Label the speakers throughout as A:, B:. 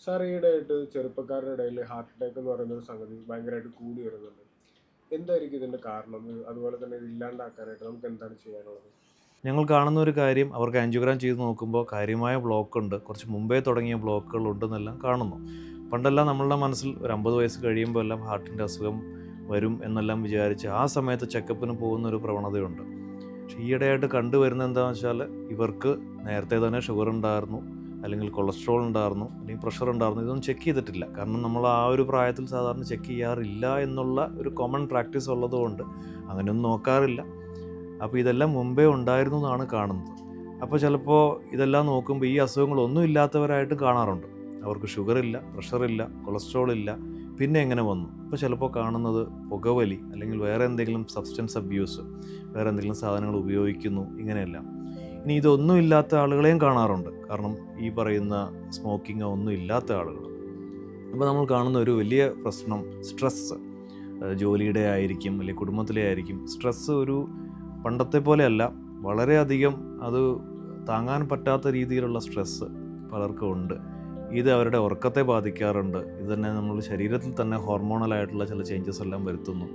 A: Sir ഈയിടെയായിട്ട് ചെറുപ്പക്കാരുടെ ഇടയിൽ ഹാർട്ട് അറ്റാക്ക് എന്ന് പറയുന്ന ഒരു സംഗതി ഭയങ്കരമായിട്ട് കൂടി വരുന്നുണ്ട്. എന്തായിരിക്കും ഇതിന്റെ കാരണം? അതുപോലെ തന്നെ ഇത് ഇല്ലാണ്ടാക്കാനായിട്ട് നമുക്ക് എന്താണ് ചെയ്യാനുള്ളത്?
B: ഞങ്ങൾ കാണുന്ന ഒരു കാര്യം അവർക്ക് ആൻജിയോഗ്രാം ചെയ്ത് നോക്കുമ്പോൾ കാര്യമായ ബ്ലോക്കുണ്ട്. കുറച്ച് മുമ്പേ തുടങ്ങിയ ബ്ലോക്കുകൾ ഉണ്ടെന്നെല്ലാം കാണുന്നു. പണ്ടെല്ലാം നമ്മളുടെ മനസ്സിൽ ഒരു 50 വയസ്സ് കഴിയുമ്പോൾ എല്ലാം ഹാർട്ടിൻ്റെ അസുഖം വരും എന്നെല്ലാം വിചാരിച്ച് ആ സമയത്ത് ചെക്കപ്പിന് പോകുന്ന ഒരു പ്രവണതയുണ്ട്. പക്ഷേ ഈയിടെയായിട്ട് കണ്ടുവരുന്നത് എന്താണെന്ന് വെച്ചാൽ ഇവർക്ക് നേരത്തെ തന്നെ ഷുഗർ ഉണ്ടായിരുന്നു, അല്ലെങ്കിൽ കൊളസ്ട്രോൾ ഉണ്ടായിരുന്നു, അല്ലെങ്കിൽ പ്രഷർ ഉണ്ടായിരുന്നു. ഇതൊന്നും ചെക്ക് ചെയ്തിട്ടില്ല. കാരണം നമ്മൾ ആ ഒരു പ്രായത്തിൽ സാധാരണ ചെക്ക് ചെയ്യാറില്ല എന്നുള്ള ഒരു കോമൺ പ്രാക്ടീസ് ഉള്ളതുകൊണ്ട് അങ്ങനെയൊന്നും നോക്കാറില്ല. അപ്പോൾ ഇതെല്ലാം മുമ്പേ ഉണ്ടായിരുന്നു എന്നാണ് കാണുന്നത്. അപ്പോൾ ചിലപ്പോൾ ഇതെല്ലാം നോക്കുമ്പോൾ ഈ അസുഖങ്ങളൊന്നും ഇല്ലാത്തവരായിട്ട് കാണാറുണ്ട്. അവർക്ക് ഷുഗറില്ല, പ്രഷറില്ല, കൊളസ്ട്രോൾ ഇല്ല, പിന്നെ എങ്ങനെ വന്നു? അപ്പോൾ ചിലപ്പോൾ കാണുന്നത് പുകവലി അല്ലെങ്കിൽ വേറെ എന്തെങ്കിലും സബ്സ്റ്റൻസ് അബ്യൂസ്, വേറെ എന്തെങ്കിലും സാധനങ്ങൾ ഉപയോഗിക്കുന്നു, ഇങ്ങനെയെല്ലാം. ഇനി ഇതൊന്നും ഇല്ലാത്ത ആളുകളെയും കാണാറുണ്ട്. കാരണം ഈ പറയുന്ന സ്മോക്കിങ്ങോ ഒന്നും ഇല്ലാത്ത ആളുകൾ. അപ്പോൾ നമ്മൾ കാണുന്ന ഒരു വലിയ പ്രശ്നം സ്ട്രെസ്സ്. ജോലിയുടെ ആയിരിക്കും, അല്ലെങ്കിൽ കുടുംബത്തിലെ ആയിരിക്കും. സ്ട്രെസ്സ് ഒരു പണ്ടത്തെ പോലെയല്ല, വളരെയധികം അത് താങ്ങാൻ പറ്റാത്ത രീതിയിലുള്ള സ്ട്രെസ്സ് പലർക്കും ഉണ്ട്. ഇത് അവരുടെ ഉറക്കത്തെ ബാധിക്കാറുണ്ട്. ഇത് തന്നെ നമ്മുടെ ശരീരത്തിൽ തന്നെ ഹോർമോണലായിട്ടുള്ള ചില ചേഞ്ചസ് എല്ലാം വരുത്തുന്നു.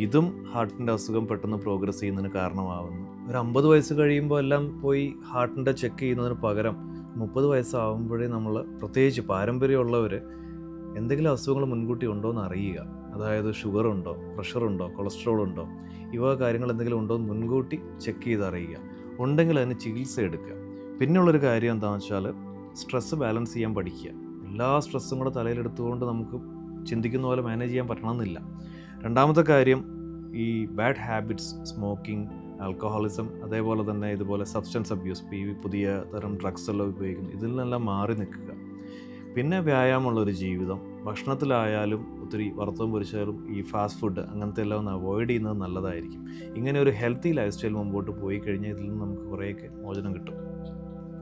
B: ഇതും ഹാർട്ടിൻ്റെ അസുഖം പെട്ടെന്ന് പ്രോഗ്രസ് ചെയ്യുന്നതിന് കാരണമാകുന്നു. ഒരു 50 വയസ്സ് കഴിയുമ്പോൾ എല്ലാം പോയി ഹാർട്ടിൻ്റെ ചെക്ക് ചെയ്യുന്നതിന് പകരം 30 വയസ്സാകുമ്പോഴേ നമ്മൾ, പ്രത്യേകിച്ച് പാരമ്പര്യമുള്ളവർ, എന്തെങ്കിലും അസുഖങ്ങൾ മുൻകൂട്ടി ഉണ്ടോ എന്ന് അറിയുക. അതായത് ഷുഗറുണ്ടോ, പ്രഷറുണ്ടോ, കൊളസ്ട്രോൾ ഉണ്ടോ, ഇവ കാര്യങ്ങൾ എന്തെങ്കിലും ഉണ്ടോ എന്ന് മുൻകൂട്ടി ചെക്ക് ചെയ്ത് അറിയുക. ഉണ്ടെങ്കിൽ അതിന് ചികിത്സ എടുക്കുക. പിന്നെയുള്ളൊരു കാര്യം എന്താണെന്ന് വെച്ചാൽ സ്ട്രെസ്സ് ബാലൻസ് ചെയ്യാൻ പഠിക്കുക. എല്ലാ സ്ട്രെസ്സും കൂടെ തലയിലെടുത്തുകൊണ്ട് നമുക്ക് ചിന്തിക്കുന്ന പോലെ മാനേജ് ചെയ്യാൻ പറ്റണമെന്നില്ല. രണ്ടാമത്തെ കാര്യം, ഈ ബാഡ് ഹാബിറ്റ്സ്, സ്മോക്കിംഗ്, ആൽക്കഹോളിസം, അതേപോലെ തന്നെ ഇതുപോലെ സബ്സ്റ്റൻസ് അബ്യൂസ്, പുതിയ തരം ഡ്രഗ്സ് എല്ലാം ഉപയോഗിക്കുന്നു, ഇതിൽ നിന്നെല്ലാം മാറി നിൽക്കുക. പിന്നെ വ്യായാമമുള്ളൊരു ജീവിതം, ഭക്ഷണത്തിലായാലും ഒത്തിരി വറുത്തതും പൊരിച്ചതും ഈ ഫാസ്റ്റ് ഫുഡ് അങ്ങനത്തെ എല്ലാം ഒന്ന് അവോയ്ഡ് ചെയ്യുന്നത് നല്ലതായിരിക്കും. ഇങ്ങനെ ഒരു ഹെൽത്തി ലൈഫ് സ്റ്റൈൽ മുമ്പോട്ട് പോയി കഴിഞ്ഞാൽ ഇതിൽ നിന്ന് നമുക്ക് കുറേയൊക്കെ മോചനം കിട്ടും.